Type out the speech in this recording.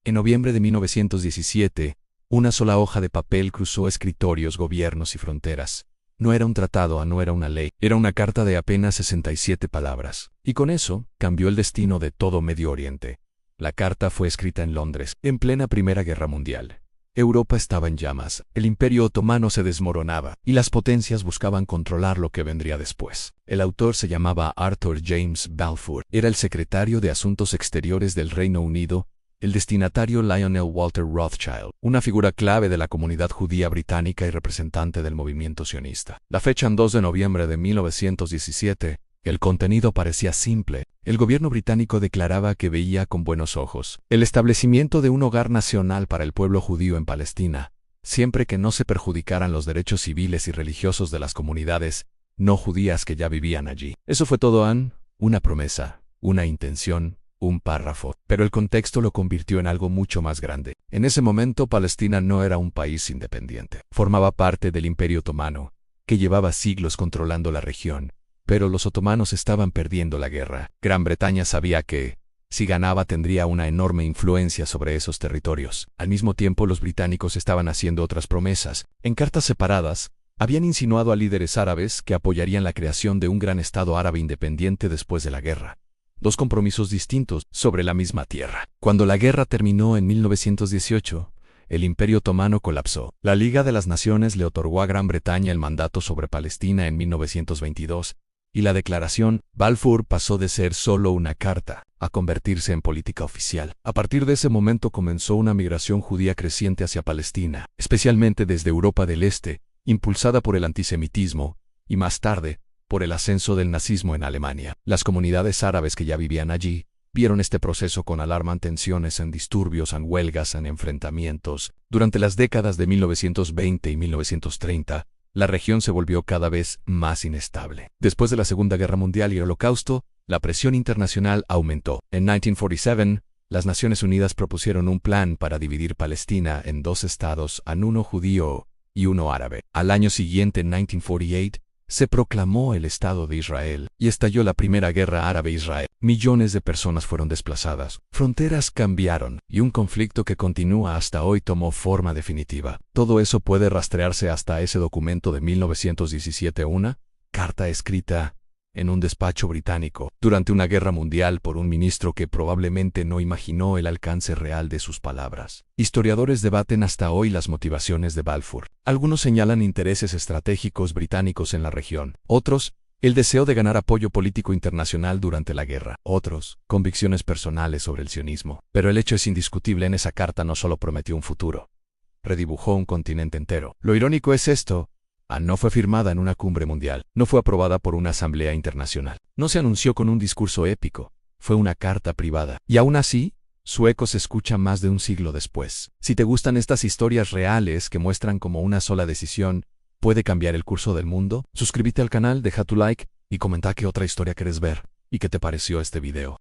En noviembre de 1917, una sola hoja de papel cruzó escritorios, gobiernos y fronteras. No era un tratado, no era una ley, era una carta de apenas 67 palabras. Y con eso, cambió el destino de todo Medio Oriente. La carta fue escrita en Londres, en plena Primera Guerra Mundial. Europa estaba en llamas, el Imperio Otomano se desmoronaba, y las potencias buscaban controlar lo que vendría después. El autor se llamaba Arthur James Balfour, era el secretario de Asuntos Exteriores del Reino Unido, el destinatario Lionel Walter Rothschild, una figura clave de la comunidad judía británica y representante del movimiento sionista. La fecha en 2 de noviembre de 1917, el contenido parecía simple. El gobierno británico declaraba que veía con buenos ojos el establecimiento de un hogar nacional para el pueblo judío en Palestina, siempre que no se perjudicaran los derechos civiles y religiosos de las comunidades no judías que ya vivían allí. Eso fue todo, una promesa, una intención, un párrafo, pero el contexto lo convirtió en algo mucho más grande. En ese momento Palestina no era un país independiente. Formaba parte del Imperio Otomano, que llevaba siglos controlando la región. Pero los otomanos estaban perdiendo la guerra. Gran Bretaña sabía que, si ganaba, tendría una enorme influencia sobre esos territorios. Al mismo tiempo, los británicos estaban haciendo otras promesas. En cartas separadas, habían insinuado a líderes árabes que apoyarían la creación de un gran Estado árabe independiente después de la guerra. Dos compromisos distintos sobre la misma tierra. Cuando la guerra terminó en 1918, el Imperio Otomano colapsó. La Liga de las Naciones le otorgó a Gran Bretaña el mandato sobre Palestina en 1922, y la declaración Balfour pasó de ser solo una carta a convertirse en política oficial. A partir de ese momento comenzó una migración judía creciente hacia Palestina, especialmente desde Europa del Este, impulsada por el antisemitismo, y más tarde, por el ascenso del nazismo en Alemania. Las comunidades árabes que ya vivían allí vieron este proceso con alarma, tensiones, en disturbios, en huelgas, en enfrentamientos. Durante las décadas de 1920 y 1930, la región se volvió cada vez más inestable. Después de la Segunda Guerra Mundial y el Holocausto, la presión internacional aumentó. En 1947, las Naciones Unidas propusieron un plan para dividir Palestina en dos estados, uno judío y uno árabe. Al año siguiente, en 1948, se proclamó el Estado de Israel y estalló la Primera Guerra Árabe-Israel. Millones de personas fueron desplazadas, fronteras cambiaron y un conflicto que continúa hasta hoy tomó forma definitiva. Todo eso puede rastrearse hasta ese documento de 1917, una carta escrita en un despacho británico durante una guerra mundial por un ministro que probablemente no imaginó el alcance real de sus palabras. Historiadores debaten hasta hoy las motivaciones de Balfour. Algunos señalan intereses estratégicos británicos en la región. Otros, el deseo de ganar apoyo político internacional durante la guerra. Otros, convicciones personales sobre el sionismo. Pero el hecho es indiscutible: en esa carta no solo prometió un futuro, redibujó un continente entero. Lo irónico es esto: no fue firmada en una cumbre mundial, no fue aprobada por una asamblea internacional, no se anunció con un discurso épico, fue una carta privada. Y aún así, su eco se escucha más de un siglo después. Si te gustan estas historias reales que muestran cómo una sola decisión puede cambiar el curso del mundo, suscríbete al canal, deja tu like y comenta qué otra historia quieres ver y qué te pareció este video.